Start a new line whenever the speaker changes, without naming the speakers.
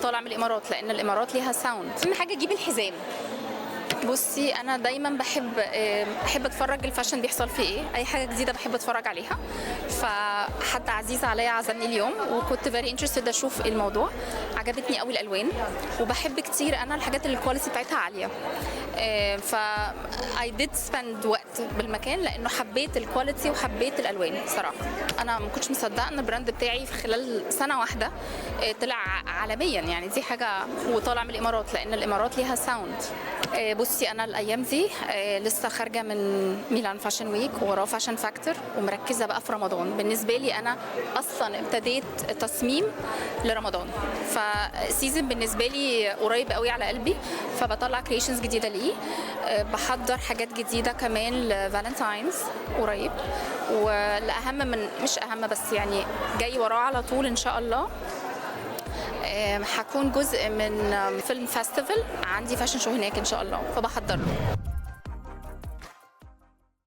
وطالع من الامارات لان الامارات ليها ساوند.
اهم حاجه اجيب الحزام.
بصي انا دايما بحب اتفرج الفاشن بيحصل فيه ايه، اي حاجه جديده بحب اتفرج عليها. فحد عزيز عليا عزمني اليوم وكنت فيري انترستد اشوف ايه الموضوع. عجبتني قوي الالوان وبحب كتير انا الحاجات اللي الكواليتي بتاعتها عاليه. ف I did spend وقت بالمكان لانه حبيت الكواليتي وحبيت الالوان صراحه. انا ما كنتش مصدقه ان البراند بتاعي في خلال سنه واحده طلع عالميا، يعني دي حاجه، وطالع من الامارات لان الامارات ليها ساوند. بصي انا الايام دي لسه خارجه من ميلان فاشن ويك وراه فاشن فاكتور ومركزه بقى في رمضان. بالنسبه لي انا اصلا ابتديت تصميم لرمضان، فسيزن بالنسبه لي قريب قوي على قلبي، فبطلع كرييشنز جديده ليه. بحضر حاجات جديده كمان لفالنتاينز قريب، والاهم من مش اهم بس يعني جاي وراه على طول ان شاء الله هكون جزء من فيلم فيستيفال، عندي فاشن شو هناك ان شاء الله فبحضر له.